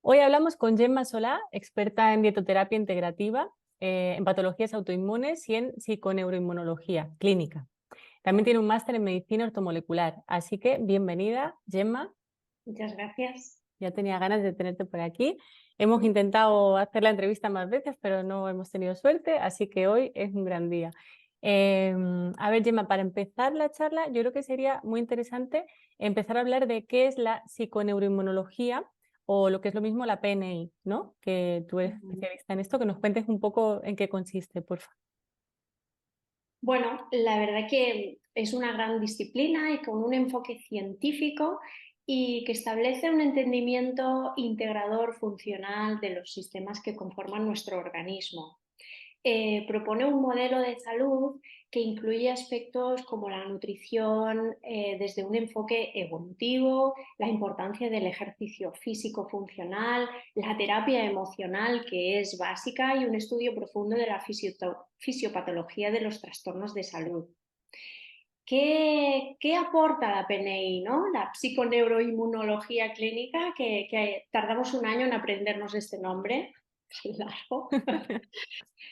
Hoy hablamos con Gemma Solá, experta en dietoterapia integrativa, en patologías autoinmunes y en psiconeuroinmunología clínica. También tiene un máster en medicina ortomolecular, así que bienvenida, Gemma. Muchas gracias. Ya tenía ganas de tenerte por aquí. Hemos intentado hacer la entrevista más veces, pero no hemos tenido suerte, así que hoy es un gran día. A ver, Gemma, para empezar la charla, yo creo que sería muy interesante empezar a hablar de qué es la psiconeuroinmunología o lo que es lo mismo la PNI, ¿no? Que tú eres especialista en esto, que nos cuentes un poco en qué consiste, por favor. Bueno, la verdad que es una gran disciplina y con un enfoque científico y que establece un entendimiento integrador funcional de los sistemas que conforman nuestro organismo. Propone un modelo de salud que incluye aspectos como la nutrición desde un enfoque evolutivo, la importancia del ejercicio físico funcional, la terapia emocional que es básica y un estudio profundo de la fisiopatología de los trastornos de salud. ¿Qué aporta la PNI, ¿no? La psiconeuroinmunología clínica, que tardamos un año en aprendernos este nombre largo?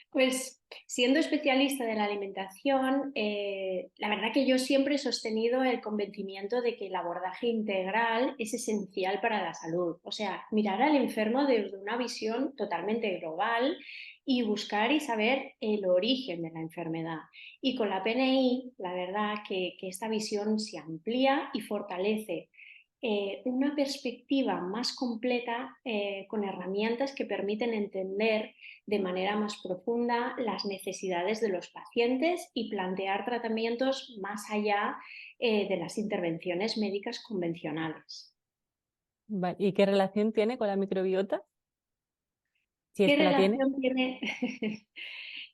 Pues siendo especialista de la alimentación, la verdad que yo siempre he sostenido el convencimiento de que el abordaje integral es esencial para la salud. O sea, mirar al enfermo desde una visión totalmente global y buscar y saber el origen de la enfermedad. Y con la PNI, la verdad que esta visión se amplía y fortalece una perspectiva más completa con herramientas que permiten entender de manera más profunda las necesidades de los pacientes y plantear tratamientos más allá de las intervenciones médicas convencionales. Vale, ¿y qué relación tiene con la microbiota? Si es ¿Qué que la tiene. relación tiene?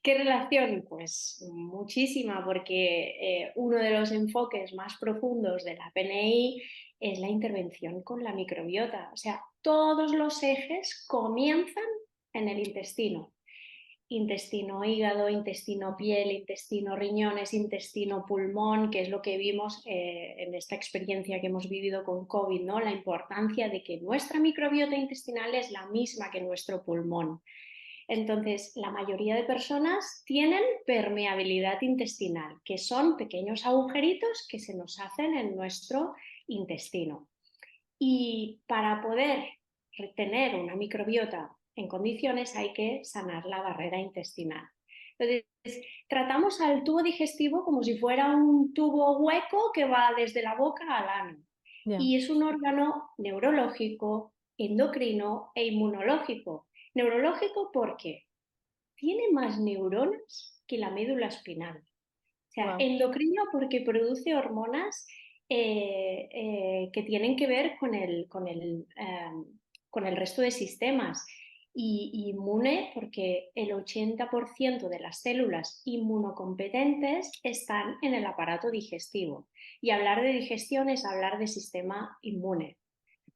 ¿Qué relación? Pues muchísima, porque uno de los enfoques más profundos de la PNI es la intervención con la microbiota. O sea, todos los ejes comienzan en el intestino. Intestino hígado, intestino piel, intestino riñones, intestino pulmón, que es lo que vimos en esta experiencia que hemos vivido con COVID, ¿no? La importancia de que nuestra microbiota intestinal es la misma que nuestro pulmón. Entonces, la mayoría de personas tienen permeabilidad intestinal, que son pequeños agujeritos que se nos hacen en nuestro intestino. Y para poder tener una microbiota en condiciones hay que sanar la barrera intestinal. Entonces, tratamos al tubo digestivo como si fuera un tubo hueco que va desde la boca al ano. Ya. Y es un órgano neurológico, endocrino e inmunológico. Neurológico porque tiene más neuronas que la médula espinal. O sea, Wow. endocrino porque produce hormonas que tienen que ver con el resto de sistemas. Y inmune porque el 80% de las células inmunocompetentes están en el aparato digestivo. Y hablar de digestión es hablar de sistema inmune.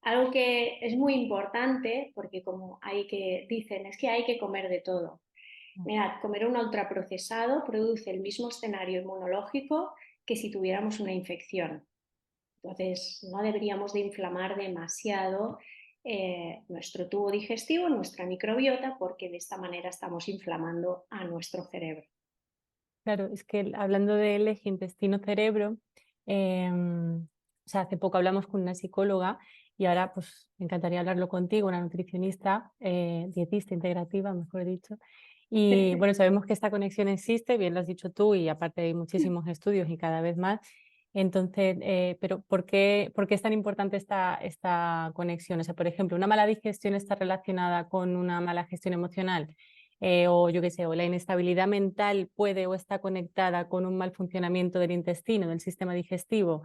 Algo que es muy importante porque como dicen, es que hay que comer de todo. Mirad, comer un ultraprocesado produce el mismo escenario inmunológico que si tuviéramos una infección. Entonces, no deberíamos de inflamar demasiado nuestro tubo digestivo, nuestra microbiota, porque de esta manera estamos inflamando a nuestro cerebro. Claro, es que hablando del eje intestino-cerebro, o sea, hace poco hablamos con una psicóloga y ahora pues me encantaría hablarlo contigo, una nutricionista, dietista integrativa, mejor dicho. Y bueno, sabemos que esta conexión existe, bien lo has dicho tú, y aparte hay muchísimos estudios y cada vez más. Entonces, pero por qué es tan importante esta conexión? O sea, por ejemplo, ¿una mala digestión está relacionada con una mala gestión emocional? O yo qué sé, o la inestabilidad mental puede o está conectada con un mal funcionamiento del intestino, del sistema digestivo.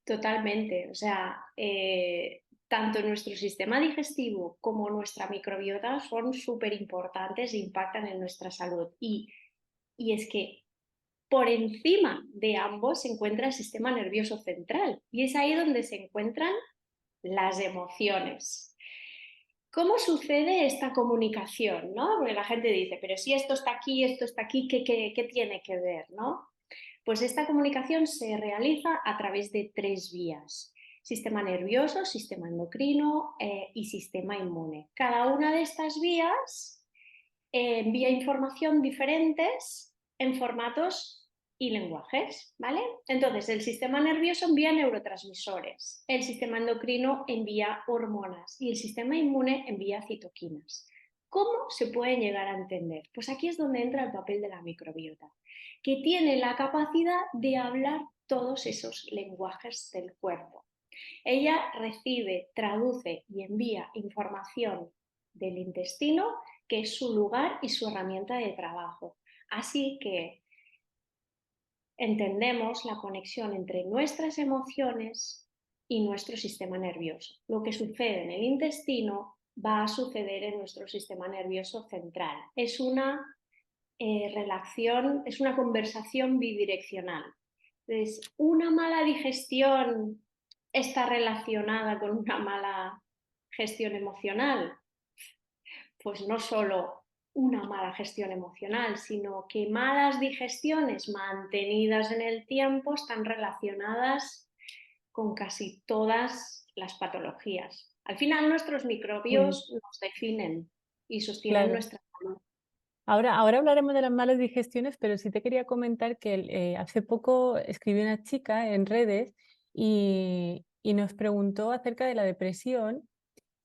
Totalmente. O sea, tanto nuestro sistema digestivo como nuestra microbiota son súper importantes e impactan en nuestra salud. Y es que por encima de ambos se encuentra el sistema nervioso central y es ahí donde se encuentran las emociones. ¿Cómo sucede esta comunicación? ¿No? Porque la gente dice, pero si esto está aquí, ¿qué tiene que ver? ¿No? Pues esta comunicación se realiza a través de tres vías. sistema nervioso, sistema endocrino y sistema inmune. Cada una de estas vías envía información diferentes en formatos y lenguajes, ¿vale? Entonces, el sistema nervioso envía neurotransmisores, el sistema endocrino envía hormonas y el sistema inmune envía citoquinas. ¿Cómo se pueden llegar a entender? Pues aquí es donde entra el papel de la microbiota, que tiene la capacidad de hablar todos esos lenguajes del cuerpo. Ella recibe, traduce y envía información del intestino, que es su lugar y su herramienta de trabajo. Así que entendemos la conexión entre nuestras emociones y nuestro sistema nervioso. Lo que sucede en el intestino va a suceder en nuestro sistema nervioso central. Es una relación, es una conversación bidireccional. Entonces, una mala digestión está relacionada con una mala gestión emocional. Pues no solo una mala gestión emocional, sino que malas digestiones mantenidas en el tiempo están relacionadas con casi todas las patologías. Al final nuestros Sí, microbios nos definen y sostienen claro. nuestra salud. Ahora hablaremos de las malas digestiones, pero sí te quería comentar que hace poco escribió una chica en redes y nos preguntó acerca de la depresión,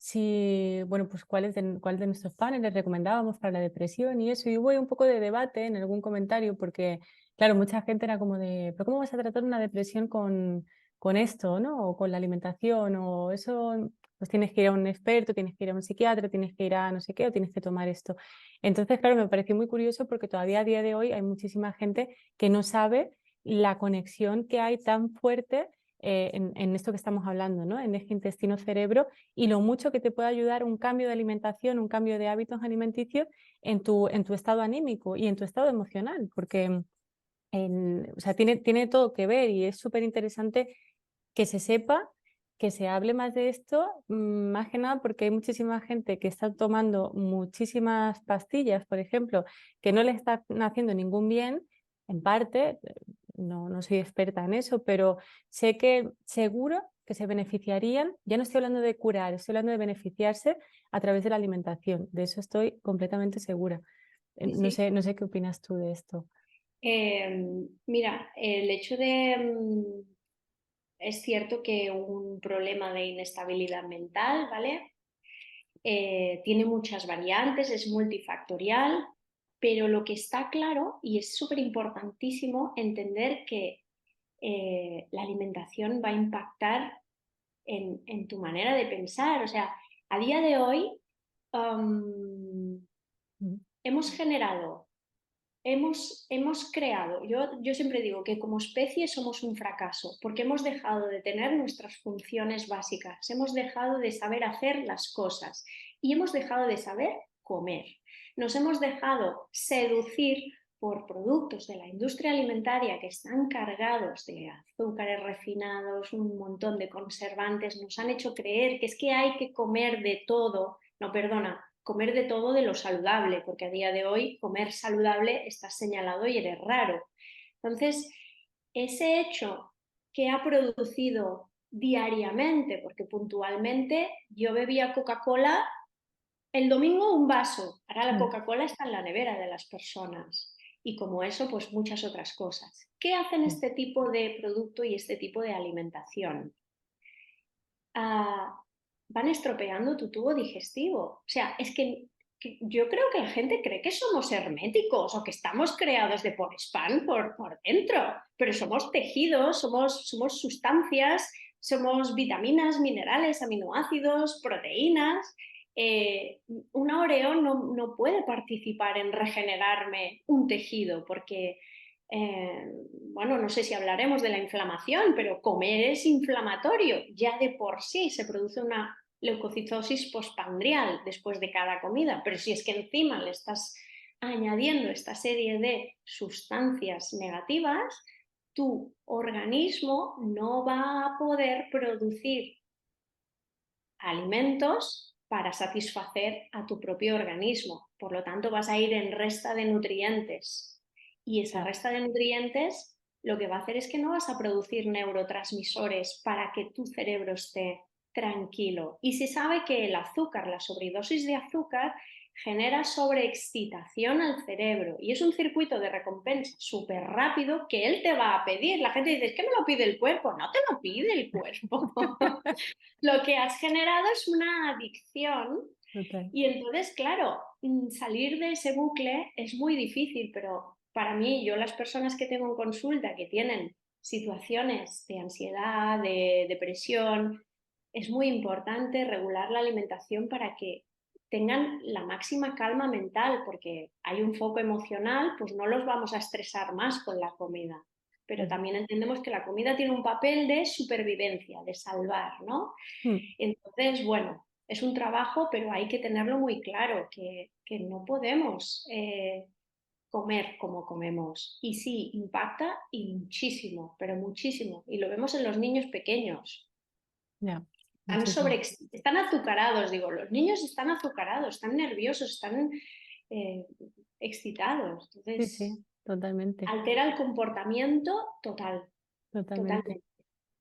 si, bueno, pues cuál de nuestros paneles recomendábamos para la depresión y eso. Y hubo un poco de debate en algún comentario porque, claro, mucha gente era como de, ¿pero cómo vas a tratar una depresión con esto, ¿no? O con la alimentación, o eso, pues tienes que ir a un experto, tienes que ir a un psiquiatra, tienes que ir a no sé qué, o tienes que tomar esto. Entonces, claro, me pareció muy curioso porque todavía a día de hoy hay muchísima gente que no sabe la conexión que hay tan fuerte en esto que estamos hablando, ¿no? En eje intestino-cerebro y lo mucho que te puede ayudar un cambio de alimentación, un cambio de hábitos alimenticios en tu estado anímico y en tu estado emocional, porque o sea, tiene todo que ver y es súper interesante que se sepa, que se hable más de esto, más que nada porque hay muchísima gente que está tomando muchísimas pastillas, por ejemplo, que no le están haciendo ningún bien, en parte, no soy experta en eso, pero sé que seguro que se beneficiarían, ya no estoy hablando de curar, estoy hablando de beneficiarse a través de la alimentación, de eso estoy completamente segura. Sí, No sí. sé, no sé qué opinas tú de esto. Mira, el hecho de... es cierto que un problema de inestabilidad mental, ¿vale? Tiene muchas variantes, es multifactorial, pero lo que está claro, y es súper importantísimo entender que la alimentación va a impactar en tu manera de pensar. O sea, a día de hoy um, Mm. hemos generado, hemos creado, yo siempre digo que como especie somos un fracaso, porque hemos dejado de tener nuestras funciones básicas, hemos dejado de saber hacer las cosas y hemos dejado de saber comer. Nos hemos dejado seducir por productos de la industria alimentaria que están cargados de azúcares refinados, un montón de conservantes, nos han hecho creer que es que hay que comer de todo, no, perdona, comer de todo de lo saludable, porque a día de hoy comer saludable está señalado y eres raro. Entonces, ese hecho que ha producido diariamente, porque puntualmente yo bebía Coca-Cola el domingo un vaso, ahora la Mm. Coca-Cola está en la nevera de las personas y como eso, pues muchas otras cosas. ¿Qué hacen Mm. este tipo de producto y este tipo de alimentación? Van estropeando tu tubo digestivo. O sea, es que yo creo que la gente cree que somos herméticos o que estamos creados de por spam por dentro, pero somos tejidos, somos sustancias, somos vitaminas, minerales, aminoácidos, proteínas. Una Oreo no puede participar en regenerarme un tejido porque bueno, no sé si hablaremos de la inflamación, pero comer es inflamatorio. Ya de por sí se produce una leucocitosis postprandial después de cada comida, pero si es que encima le estás añadiendo esta serie de sustancias negativas, tu organismo no va a poder producir alimentos para satisfacer a tu propio organismo. Por lo tanto, vas a ir en resta de nutrientes. Y esa Ya. resta de nutrientes lo que va a hacer es que no vas a producir neurotransmisores para que tu cerebro esté tranquilo. Y se sabe que el azúcar, la sobredosis de azúcar, genera sobreexcitación al cerebro y es un circuito de recompensa súper rápido que él te va a pedir. La gente dice, es que me lo pide el cuerpo. No te lo pide el cuerpo. Lo que has generado es una adicción Total. y entonces, claro, salir de ese bucle es muy difícil, pero para mí, yo las personas que tengo en consulta que tienen situaciones de ansiedad, de depresión, es muy importante regular la alimentación para que tengan la máxima calma mental, porque hay un foco emocional, pues no los vamos a estresar más con la comida. Pero Claro. también entendemos que la comida tiene un papel de supervivencia, de salvar, ¿no? Mm. Entonces, bueno, es un trabajo, pero hay que tenerlo muy claro, que no podemos comer como comemos. Y sí, impacta y muchísimo, pero muchísimo. Y lo vemos en los niños pequeños. Ya, Están, muchísimo. están azucarados, digo, los niños están azucarados, están nerviosos, están eh, excitados. Sí, sí, Entonces, totalmente, altera el comportamiento total, totalmente. totalmente.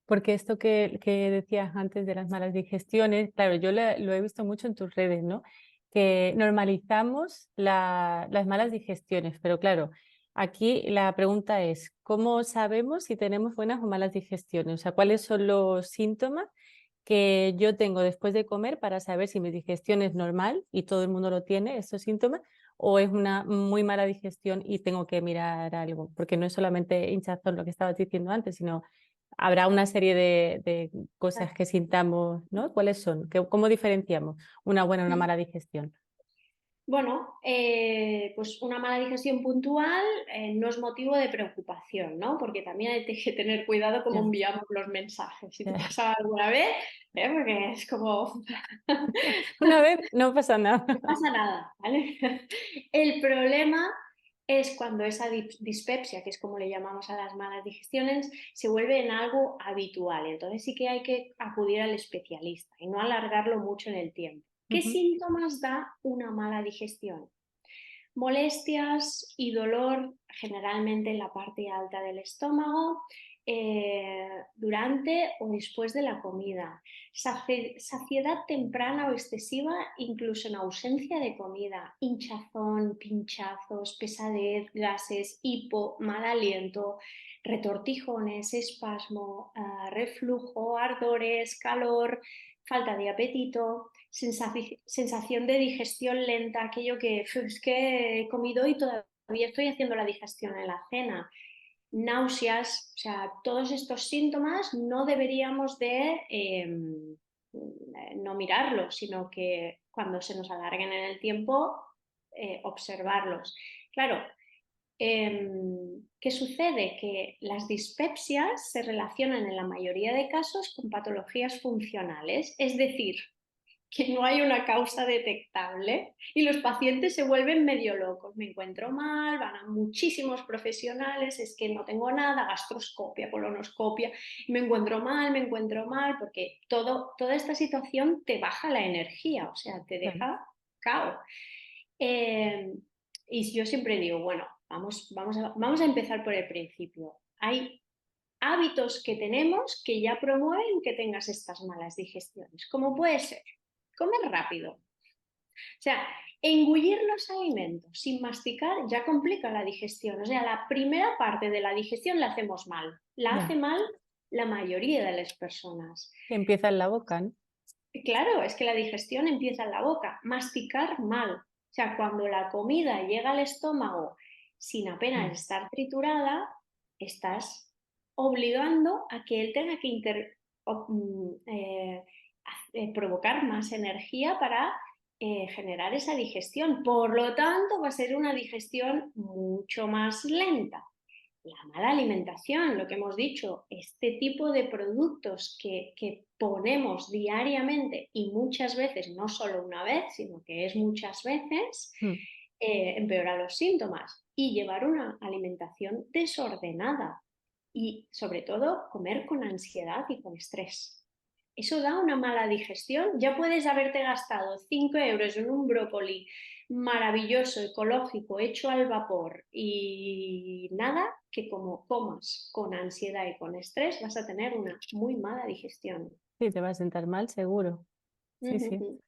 Porque esto que decías antes de las malas digestiones, claro, yo lo he visto mucho en tus redes, ¿no? Que normalizamos las malas digestiones, pero claro, aquí la pregunta es, ¿cómo sabemos si tenemos buenas o malas digestiones? O sea, ¿cuáles son los síntomas que yo tengo después de comer para saber si mi digestión es normal y todo el mundo lo tiene, estos síntomas, o es una muy mala digestión y tengo que mirar algo? Porque no es solamente hinchazón lo que estabas diciendo antes, sino habrá una serie de cosas que sintamos, ¿no? ¿Cuáles son? ¿Cómo diferenciamos una buena y una mala digestión? Bueno, pues una mala digestión puntual no es motivo de preocupación, ¿no? Porque también hay que tener cuidado cómo Ya, enviamos los mensajes. Si te ya. pasa alguna vez, porque es como, Una vez no pasa nada. no pasa nada, ¿vale? El problema es cuando esa dispepsia, que es como le llamamos a las malas digestiones, se vuelve en algo habitual. Entonces sí que hay que acudir al especialista y no alargarlo mucho en el tiempo. ¿Qué Ujú. síntomas da una mala digestión? Molestias y dolor generalmente en la parte alta del estómago durante o después de la comida. Saciedad temprana o excesiva incluso en ausencia de comida. Hinchazón, pinchazos, pesadez, gases, hipo, mal aliento, retortijones, espasmo, reflujo, ardores, calor, falta de apetito, sensación de digestión lenta, aquello que es que he comido y todavía estoy haciendo la digestión en la cena, náuseas, o sea, todos estos síntomas no deberíamos de no mirarlos, sino que cuando se nos alarguen en el tiempo, observarlos. Claro, ¿qué sucede? Que las dispepsias se relacionan en la mayoría de casos con patologías funcionales, es decir, que no hay una causa detectable y los pacientes se vuelven medio locos. Me encuentro mal, van a muchísimos profesionales, es que no tengo nada, gastroscopia, colonoscopia, me encuentro mal, porque toda esta situación te baja la energía, o sea, te Claro. deja cao. Eh, y yo siempre digo, bueno, vamos a empezar por el principio. Hay hábitos que tenemos que ya promueven que tengas estas malas digestiones. ¿Cómo puede ser? Comer rápido. O sea, engullir los alimentos sin masticar ya complica la digestión. O sea, la primera parte de la digestión la hacemos mal. La Ya. hace mal la mayoría de las personas. Empieza en la boca, ¿no? Claro, es que la digestión empieza en la boca. Masticar mal. O sea, cuando la comida llega al estómago sin apenas Mm. estar triturada, estás obligando a que él tenga que provocar más energía para generar esa digestión. Por lo tanto, va a ser una digestión mucho más lenta. La mala alimentación, lo que hemos dicho, este tipo de productos que ponemos diariamente y muchas veces, no solo una vez, sino que es muchas veces, Mm. empeora los síntomas y llevar una alimentación desordenada y sobre todo comer con ansiedad y con estrés. eso da una mala digestión. Ya puedes haberte gastado 5 euros en un brócoli maravilloso, ecológico, hecho al vapor y nada, que como comas con ansiedad y con estrés vas a tener una muy mala digestión. Sí, te va a sentar mal, seguro. Sí, sí. Ujú.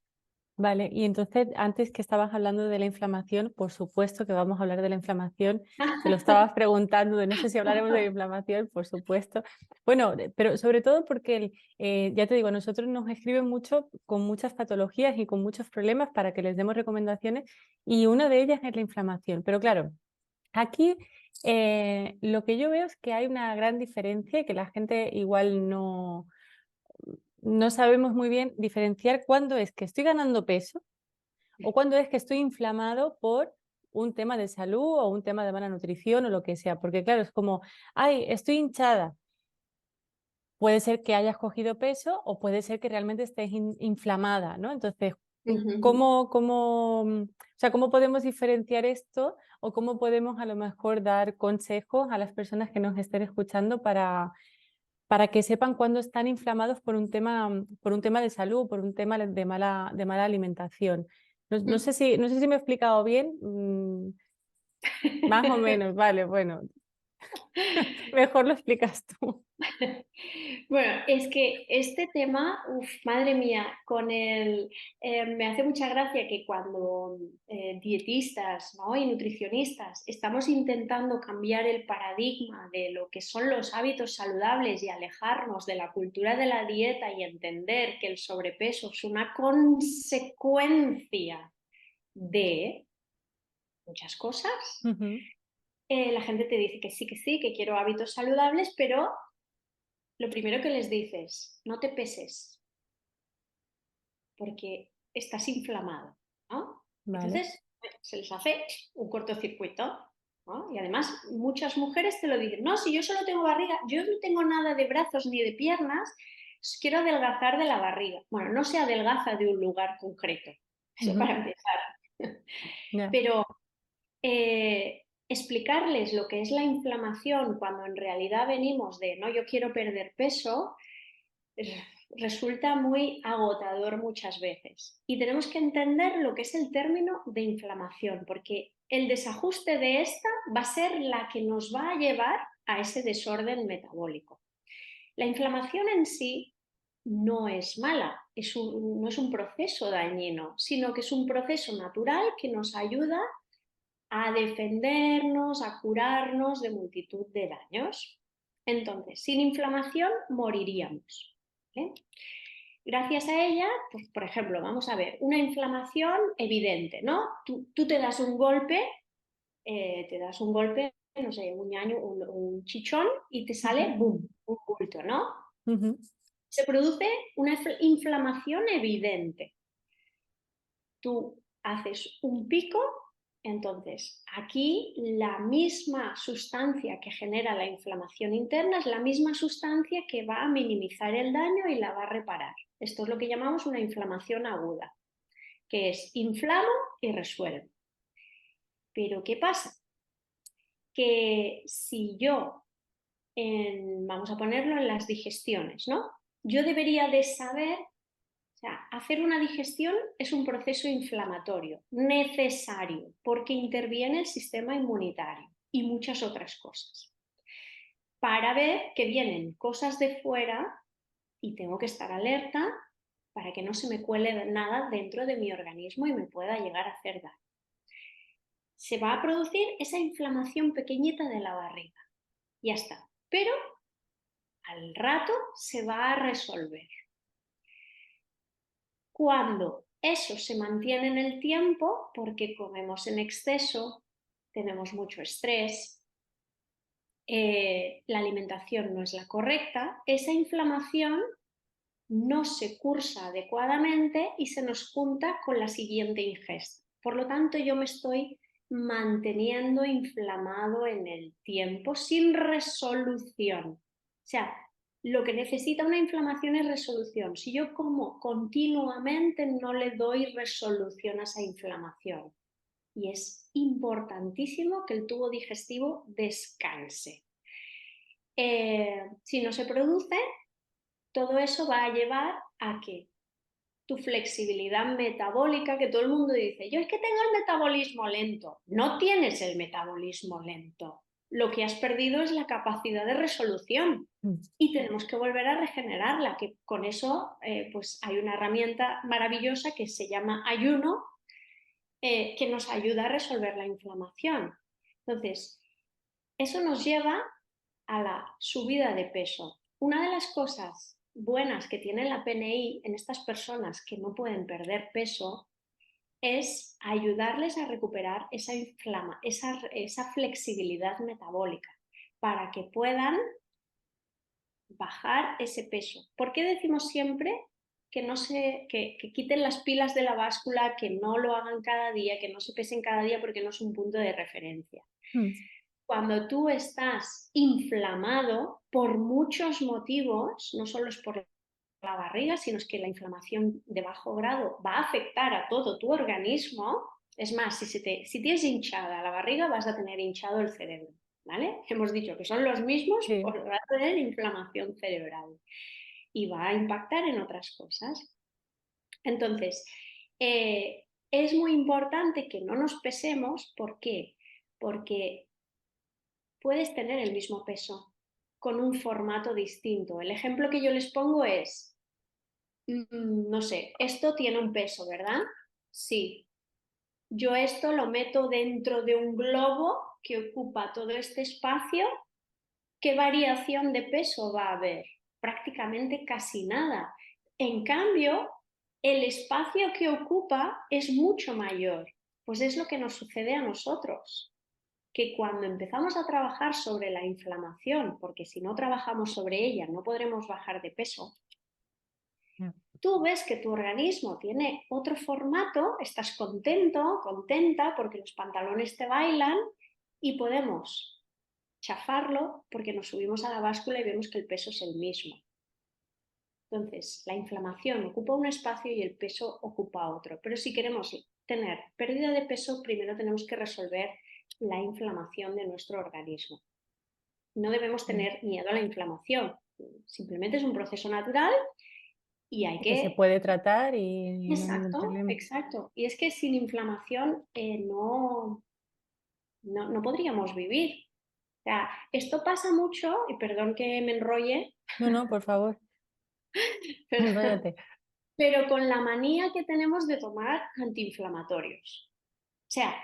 Vale, y entonces antes que estabas hablando de la inflamación, por supuesto que vamos a hablar de la inflamación. Te lo estabas preguntando de no sé si hablaremos de la inflamación, por supuesto. Bueno, pero sobre todo porque, ya te digo, a nosotros nos escriben mucho con muchas patologías y con muchos problemas para que les demos recomendaciones y una de ellas es la inflamación. Pero claro, aquí lo que yo veo es que hay una gran diferencia y que la gente igual no sabemos muy bien diferenciar cuándo es que estoy ganando peso o cuando es que estoy inflamado por un tema de salud o un tema de mala nutrición o lo que sea. Porque claro, es como, ay, estoy hinchada. Puede ser que hayas cogido peso o puede ser que realmente estés inflamada, ¿no? Entonces, Ujú. ¿cómo podemos diferenciar esto o cómo podemos a lo mejor dar consejos a las personas que nos estén escuchando para que sepan cuándo están inflamados por un tema de salud, por un tema de mala alimentación? No sé si me he explicado bien, más o menos, vale, bueno, mejor lo explicas tú. Bueno, es que este tema, uf, madre mía, me hace mucha gracia que cuando dietistas, ¿no? y nutricionistas estamos intentando cambiar el paradigma de lo que son los hábitos saludables y alejarnos de la cultura de la dieta y entender que el sobrepeso es una consecuencia de muchas cosas, Ujú. la gente te dice que sí, que quiero hábitos saludables, pero lo primero que les dices, no te peses, porque estás inflamado, ¿no? Vale. Entonces, se les hace un cortocircuito, ¿no? Y además, muchas mujeres te lo dicen, no, si yo solo tengo barriga, yo no tengo nada de brazos ni de piernas, quiero adelgazar de la barriga. Bueno, no se adelgaza de un lugar concreto, eso Ujú. para empezar. Ya. Pero explicarles lo que es la inflamación cuando en realidad venimos de, no, yo quiero perder peso, resulta muy agotador muchas veces. Y tenemos que entender lo que es el término de inflamación, porque el desajuste de esta va a ser la que nos va a llevar a ese desorden metabólico. La inflamación en sí no es mala, no es un proceso dañino, sino que es un proceso natural que nos ayuda a defendernos, a curarnos de multitud de daños. Entonces, sin inflamación moriríamos. ¿Vale? Gracias a ella, pues, por ejemplo, vamos a ver, una inflamación evidente, ¿no? Tú te das un golpe, no sé, un ñaño, un chichón y te Ujú. sale, ¡boom!, un bulto, ¿no? Ujú. Se produce una inflamación evidente. Tú haces un pico, entonces aquí la misma sustancia que genera la inflamación interna es la misma sustancia que va a minimizar el daño y la va a reparar. Esto es lo que llamamos una inflamación aguda, que es inflamo y resuelvo. Pero ¿qué pasa? Que si yo, vamos a ponerlo en las digestiones, ¿no? Yo debería de saber. O sea, hacer una digestión es un proceso inflamatorio necesario porque interviene el sistema inmunitario y muchas otras cosas. Para ver que vienen cosas de fuera y tengo que estar alerta para que no se me cuele nada dentro de mi organismo y me pueda llegar a hacer daño. Se va a producir esa inflamación pequeñita de la barriga. Ya está. Pero al rato se va a resolver. Cuando eso se mantiene en el tiempo, porque comemos en exceso, tenemos mucho estrés, la alimentación no es la correcta, esa inflamación no se cursa adecuadamente y se nos junta con la siguiente ingesta. Por lo tanto, yo me estoy manteniendo inflamado en el tiempo sin resolución. O sea, lo que necesita una inflamación es resolución. Si yo como continuamente no le doy resolución a esa inflamación. Y es importantísimo que el tubo digestivo descanse. Si no se produce, todo eso va a llevar a que tu flexibilidad metabólica, que todo el mundo dice, yo es que tengo el metabolismo lento. No tienes el metabolismo lento. Lo que has perdido es la capacidad de resolución y tenemos que volver a regenerarla, que con eso pues hay una herramienta maravillosa que se llama ayuno, que nos ayuda a resolver la inflamación. Entonces, eso nos lleva a la subida de peso. Una de las cosas buenas que tiene la PNI en estas personas que no pueden perder peso es ayudarles a recuperar esa flexibilidad metabólica para que puedan bajar ese peso. ¿Por qué decimos siempre que quiten las pilas de la báscula, que no lo hagan cada día, que no se pesen cada día porque no es un punto de referencia? Cuando tú estás inflamado por muchos motivos, no solo es por la barriga, sino es que la inflamación de bajo grado va a afectar a todo tu organismo. Es más, si tienes hinchada la barriga, vas a tener hinchado el cerebro, ¿vale? Hemos dicho que son los mismos, Sí. pues vas a tener inflamación cerebral y va a impactar en otras cosas. Entonces, es muy importante que no nos pesemos. ¿Por qué? Porque puedes tener el mismo peso con un formato distinto. El ejemplo que yo les pongo es, no sé, esto tiene un peso, ¿verdad? Sí. Yo esto lo meto dentro de un globo que ocupa todo este espacio. ¿Qué variación de peso va a haber? Prácticamente casi nada. En cambio, el espacio que ocupa es mucho mayor. Pues es lo que nos sucede a nosotros, que cuando empezamos a trabajar sobre la inflamación, porque si no trabajamos sobre ella no podremos bajar de peso, tú ves que tu organismo tiene otro formato, estás contento, contenta porque los pantalones te bailan y podemos chafarlo porque nos subimos a la báscula y vemos que el peso es el mismo. Entonces, la inflamación ocupa un espacio y el peso ocupa otro. Pero si queremos tener pérdida de peso, primero tenemos que resolver la inflamación de nuestro organismo. No debemos tener miedo a la inflamación. Simplemente es un proceso natural y hay Que se que... puede tratar y no hay ningún Exacto, problema. exacto. Y es que sin inflamación no podríamos vivir. O sea, esto pasa mucho, y perdón que me enrolle, No, no, por favor, pero, enróllate. pero con la manía que tenemos de tomar antiinflamatorios. O sea,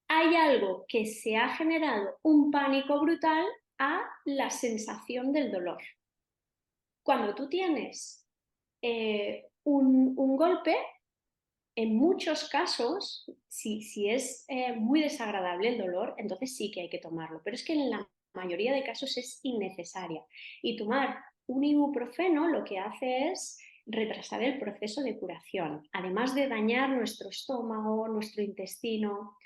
hay algo que se ha generado un pánico brutal a la sensación del dolor. Cuando tú tienes un golpe, en muchos casos, si es muy desagradable el dolor, entonces sí que hay que tomarlo, pero es que en la mayoría de casos es innecesaria. Y tomar un ibuprofeno lo que hace es retrasar el proceso de curación, además de dañar nuestro estómago, nuestro intestino.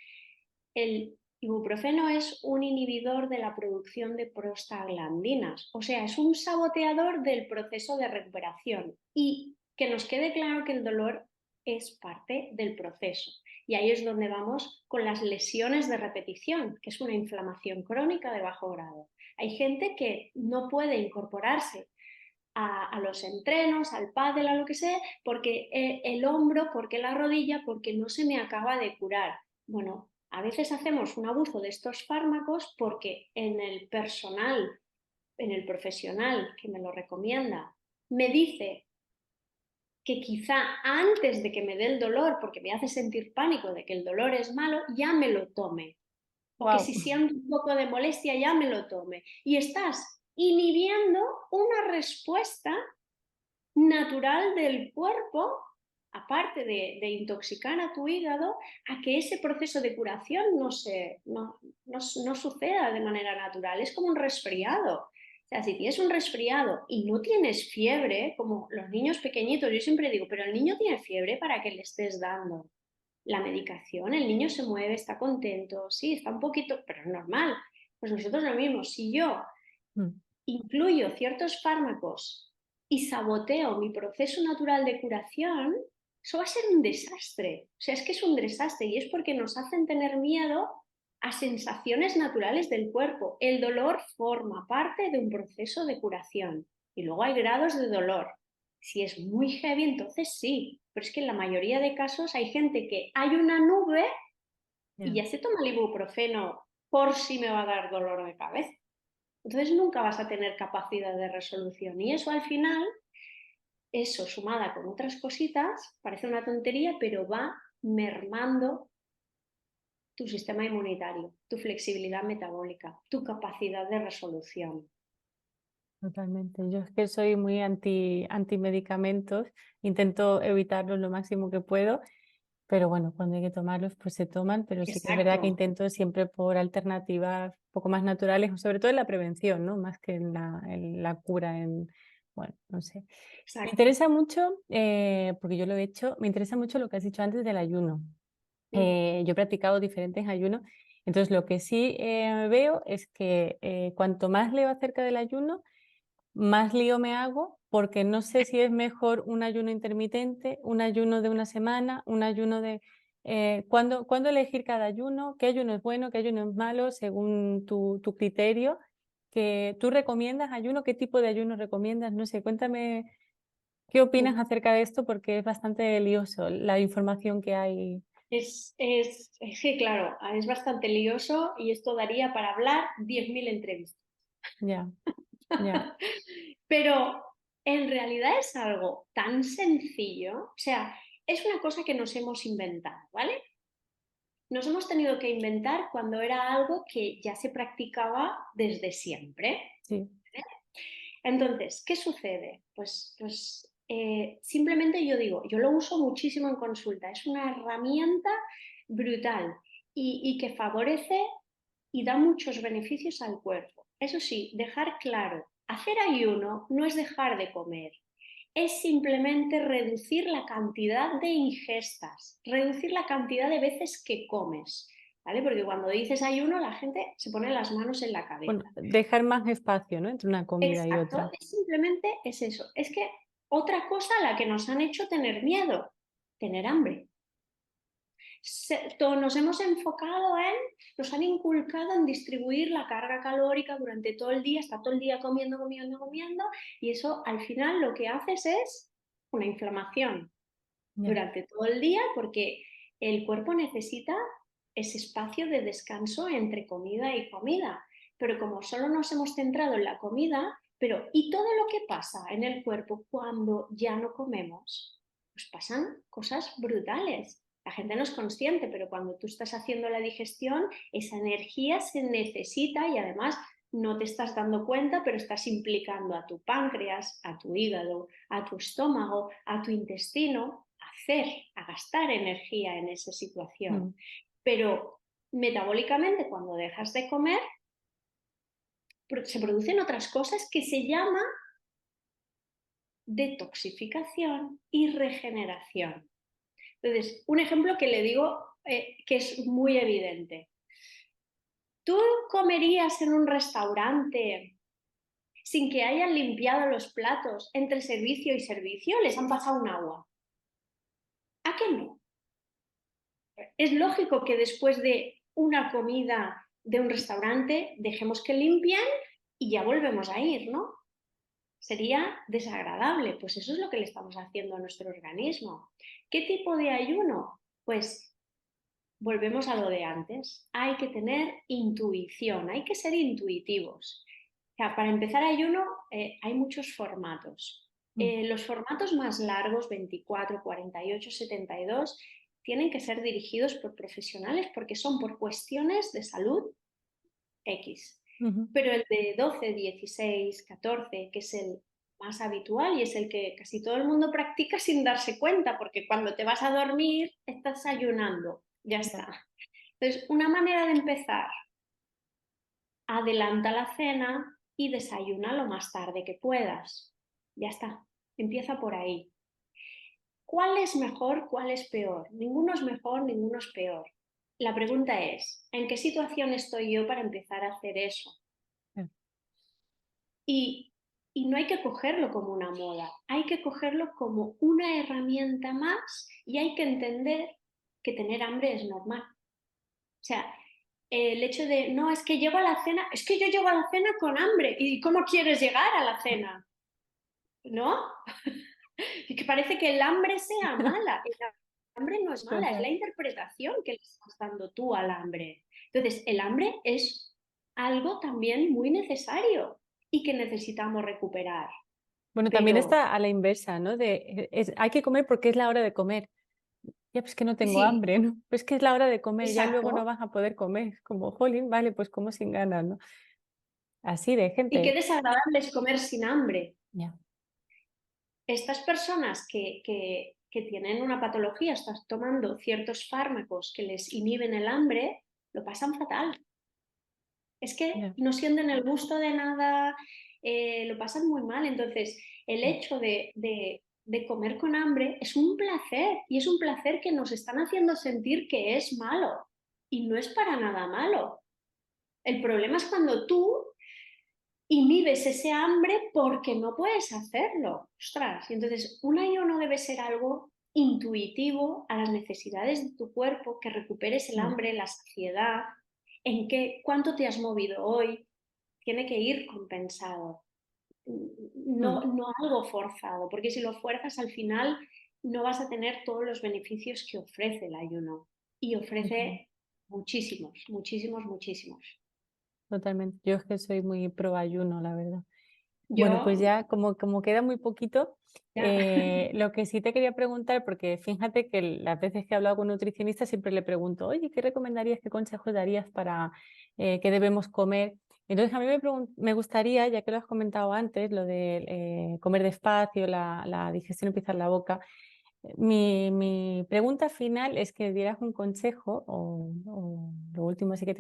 El ibuprofeno es un inhibidor de la producción de prostaglandinas, o sea, es un saboteador del proceso de recuperación. Y que nos quede claro que el dolor es parte del proceso. Y ahí es donde vamos con las lesiones de repetición, que es una inflamación crónica de bajo grado. Hay gente que no puede incorporarse a los entrenos, al pádel, a lo que sea, porque el hombro, porque la rodilla, porque no se me acaba de curar. Bueno, a veces hacemos un abuso de estos fármacos porque en el personal, en el profesional que me lo recomienda, me dice que quizá antes de que me dé el dolor, porque me hace sentir pánico de que el dolor es malo, ya me lo tome. O que Wow. si siento un poco de molestia, ya me lo tome. Y estás inhibiendo una respuesta natural del cuerpo, aparte de intoxicar a tu hígado, a que ese proceso de curación no suceda de manera natural. Es como un resfriado. O sea, si tienes un resfriado y no tienes fiebre, como los niños pequeñitos, yo siempre digo, pero el niño tiene fiebre para que le estés dando la medicación, el niño se mueve, está contento, sí, está un poquito, pero es normal. Pues nosotros lo mismo, si yo incluyo ciertos fármacos y saboteo mi proceso natural de curación, eso va a ser un desastre. O sea, es que es un desastre y es porque nos hacen tener miedo a sensaciones naturales del cuerpo. El dolor forma parte de un proceso de curación. Y luego hay grados de dolor. Si es muy heavy, entonces sí. Pero es que en la mayoría de casos hay gente que hay una nube y Ya, ya se toma el ibuprofeno por si me va a dar dolor de cabeza. Entonces nunca vas a tener capacidad de resolución. Y eso al final, eso sumada con otras cositas, parece una tontería, pero va mermando tu sistema inmunitario, tu flexibilidad metabólica, tu capacidad de resolución. totalmente. Yo es que soy muy anti medicamentos, intento evitarlos lo máximo que puedo, pero bueno, cuando hay que tomarlos, pues se toman, pero sí que es verdad que Exacto, intento siempre por alternativas un poco más naturales, sobre todo en la prevención, ¿no? Más que en la cura, bueno, no sé. Me exacto. interesa mucho, porque yo lo he hecho, me interesa mucho lo que has dicho antes del ayuno. Mm. Yo he practicado diferentes ayunos, entonces lo que sí veo es que cuanto más leo acerca del ayuno, más lío me hago porque no sé si es mejor un ayuno intermitente, un ayuno de una semana, un ayuno de... ¿cuándo elegir cada ayuno? ¿Qué ayuno es bueno? ¿Qué ayuno es malo? Según tu criterio. ¿Que tú recomiendas ayuno? ¿Qué tipo de ayuno recomiendas? No sé, cuéntame qué opinas acerca de esto porque es bastante lioso la información que hay. Es que, claro, es bastante lioso y esto daría para hablar 10.000 entrevistas. Ya, ya, Pero en realidad es algo tan sencillo, o sea, es una cosa que nos hemos inventado, ¿vale? Nos hemos tenido que inventar cuando era algo que ya se practicaba desde siempre. sí. Entonces, ¿qué sucede? Simplemente yo digo, yo lo uso muchísimo en consulta, es una herramienta brutal y que favorece y da muchos beneficios al cuerpo. Eso sí, dejar claro, hacer ayuno no es dejar de comer, es simplemente reducir la cantidad de ingestas, reducir la cantidad de veces que comes, ¿vale? Porque cuando dices ayuno la gente se pone las manos en la Bueno, cabeza. dejar más espacio, ¿no? Entre una comida y Exacto, otra. simplemente es eso. Es que otra cosa a la que nos han hecho tener miedo, tener hambre. Nos hemos enfocado nos han inculcado en distribuir la carga calórica durante todo el día, está todo el día comiendo, comiendo, comiendo, y eso al final lo que haces es una inflamación Ya. durante todo el día porque el cuerpo necesita ese espacio de descanso entre comida y comida. Pero como solo nos hemos centrado en la comida, pero ¿y todo lo que pasa en el cuerpo cuando ya no comemos? Pues pasan cosas brutales. La gente no es consciente, pero cuando tú estás haciendo la digestión, esa energía se necesita y además no te estás dando cuenta, pero estás implicando a tu páncreas, a tu hígado, a tu estómago, a tu intestino, a gastar energía en esa situación. Mm. Pero metabólicamente, cuando dejas de comer, se producen otras cosas que se llama detoxificación y regeneración. Entonces, un ejemplo que le digo que es muy evidente. ¿Tú comerías en un restaurante sin que hayan limpiado los platos entre servicio y servicio? Les han pasado un agua. ¿A qué no? Es lógico que después de una comida de un restaurante dejemos que limpien y ya volvemos a ir, ¿no? Sería desagradable, pues eso es lo que le estamos haciendo a nuestro organismo. ¿Qué tipo de ayuno? Pues volvemos a lo de antes. Hay que tener intuición, hay que ser intuitivos. O sea, para empezar ayuno hay muchos formatos. Mm. Los formatos más largos, 24, 48, 72, tienen que ser dirigidos por profesionales porque son por cuestiones de salud X. Ujú. Pero el de 12, 16, 14, que es el más habitual y es el que casi todo el mundo practica sin darse cuenta, porque cuando te vas a dormir estás ayunando, ya Ya. está. Entonces, una manera de empezar, adelanta la cena y desayuna lo más tarde que puedas. Ya está, empieza por ahí. ¿Cuál es mejor, cuál es peor? Ninguno es mejor, ninguno es peor. La pregunta es, ¿en qué situación estoy yo para empezar a hacer eso? Ya. Y, y no hay que cogerlo como una moda, hay que cogerlo como una herramienta más y hay que entender que tener hambre es normal. O sea, el hecho de, no, es que llego a la cena, es que yo llego a la cena con hambre. ¿Y cómo quieres llegar a la cena? ¿no? Y que parece que el hambre sea mala. El hambre no es mala, es Total. la interpretación que le estás dando tú al hambre. Entonces, el hambre es algo también muy necesario y que necesitamos recuperar. Bueno, también Pero está a la inversa, ¿no? Hay que comer porque es la hora de comer. Ya, pues que no tengo sí, hambre, ¿no? Pues que es la hora de comer, ya luego no exacto. vas a poder comer. Como, jolín, vale, pues como sin ganas, ¿no? Así de Y qué gente. desagradable es comer sin hambre. Ya, Estas personas que tienen una patología, están tomando ciertos fármacos que les inhiben el hambre, lo pasan fatal. Es que ya. no sienten el gusto de nada, lo pasan muy mal. Entonces, el hecho de comer con hambre es un placer y es un placer que nos están haciendo sentir que es malo y no es para nada malo. El problema es cuando tú inhibes ese hambre porque no puedes hacerlo. Ostras, y entonces un ayuno debe ser algo intuitivo a las necesidades de tu cuerpo, que recuperes el Mm, hambre, la saciedad, en qué, cuánto te has movido hoy, tiene que ir compensado, mm, no algo forzado, porque si lo fuerzas al final no vas a tener todos los beneficios que ofrece el ayuno y total- ofrece muchísimos, muchísimos, muchísimos. Totalmente. Yo es que soy muy pro ayuno, la verdad. Bueno, pues Yo ya como queda muy poquito, ya, lo que sí te quería preguntar, porque fíjate que las veces que he hablado con nutricionistas siempre le pregunto, oye, ¿qué recomendarías, qué consejos darías para qué debemos comer? Entonces a mí me gustaría, ya que lo has comentado antes, lo de comer despacio, la digestión empieza en la boca, mi pregunta final es que dieras un consejo, o lo último sí que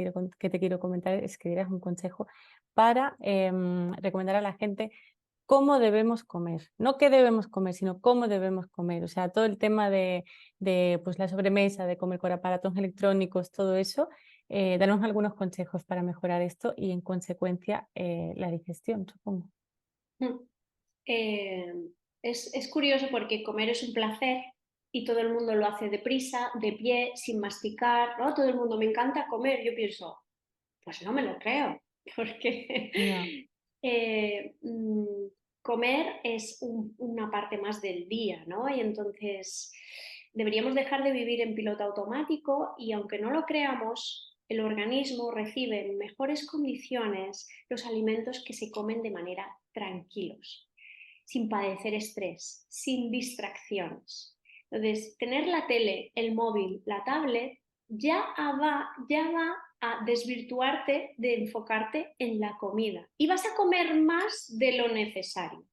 te quiero comentar es que dieras un consejo para recomendar a la gente cómo debemos comer. No qué debemos comer, sino cómo debemos comer. O sea, todo el tema de pues, la sobremesa, de comer con aparatos electrónicos, todo eso. Danos algunos consejos para mejorar esto y en consecuencia la digestión, supongo. Eh, es curioso porque comer es un placer y todo el mundo lo hace deprisa, de pie, sin masticar, ¿no? Todo el mundo me encanta comer. Yo pienso, pues no me lo creo, porque Ya, eh, mm, comer es una parte más del día, ¿no? Y entonces deberíamos dejar de vivir en piloto automático y aunque no lo creamos, el organismo recibe en mejores condiciones los alimentos que se comen de manera tranquilos, sin padecer estrés, sin distracciones. Entonces, tener la tele, el móvil, la tablet, ya va a desvirtuarte de enfocarte en la comida y vas a comer más de lo necesario.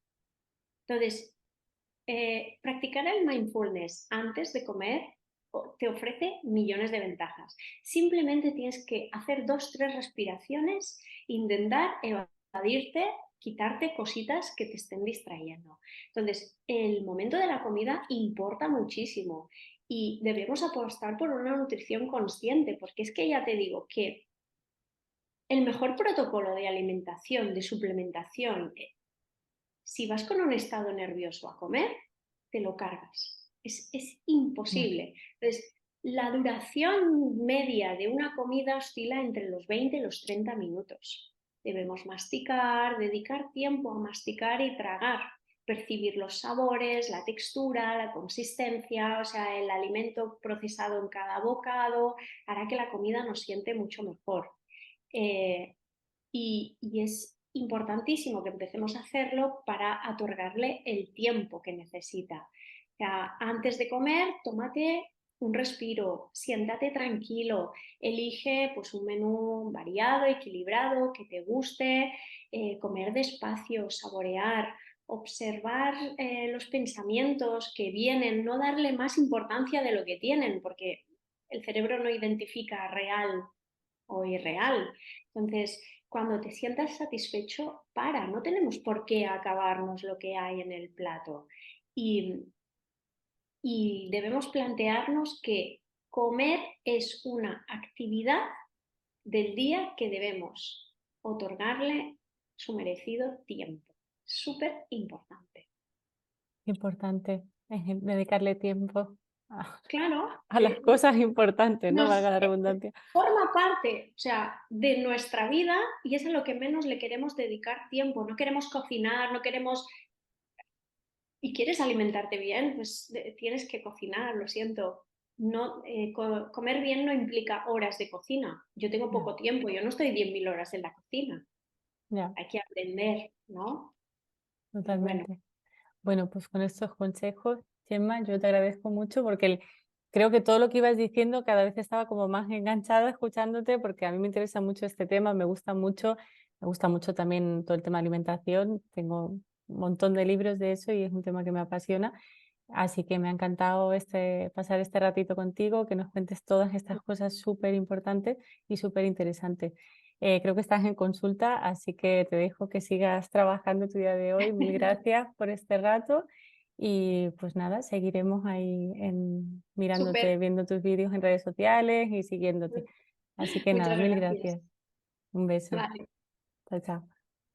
Entonces, practicar el mindfulness antes de comer te ofrece millones de ventajas. Simplemente tienes que hacer 2, 3 respiraciones, intentar evadirte, quitarte cositas que te estén distrayendo. Entonces, el momento de la comida importa muchísimo y debemos apostar por una nutrición consciente, porque es que ya te digo que el mejor protocolo de alimentación, de suplementación, si vas con un estado nervioso a comer, te lo cargas. Es ya. imposible. Entonces, la duración media de una comida oscila entre los 20 y los 30 minutos. Debemos masticar, dedicar tiempo a masticar y tragar, percibir los sabores, la textura, la consistencia, o sea, el alimento procesado en cada bocado hará que la comida nos siente mucho mejor. Eh, y es importantísimo que empecemos a hacerlo para otorgarle el tiempo que necesita. O sea, antes de comer, tómate un respiro, siéntate tranquilo, elige pues, un menú variado, equilibrado, que te guste, comer despacio, saborear, observar los pensamientos que vienen, no darle más importancia de lo que tienen, porque el cerebro no identifica real o irreal. Entonces, cuando te sientas satisfecho, para, no tenemos por qué acabarnos lo que hay en el plato. Y, y debemos plantearnos que comer es una actividad del día que debemos otorgarle su merecido tiempo. Súper importante. Importante dedicarle tiempo a, Claro, a las cosas importantes, ¿no? nos Valga la redundancia. forma parte, o sea, de nuestra vida y es a lo que menos le queremos dedicar tiempo. No queremos cocinar, no queremos y quieres alimentarte bien, pues tienes que cocinar, lo siento. No, comer bien no implica horas de cocina. Yo tengo Ya, poco tiempo, yo no estoy 10.000 horas en la cocina. ya, Hay que aprender, ¿no? Pero bueno, totalmente. Bueno, pues con estos consejos, Gemma, yo te agradezco mucho porque creo que todo lo que ibas diciendo cada vez estaba como más enganchada escuchándote porque a mí me interesa mucho este tema, me gusta mucho también todo el tema de alimentación, tengo un montón de libros de eso y es un tema que me apasiona, así que me ha encantado pasar este ratito contigo, que nos cuentes todas estas cosas súper importantes y súper interesantes. Creo que estás en consulta, así que te dejo que sigas trabajando tu día de hoy. Mil gracias por este rato y pues nada, seguiremos ahí mirándote, súper. viendo tus vídeos en redes sociales y siguiéndote. Así que nada, Muchas mil gracias. gracias. Un beso. Vale. Chao, chao.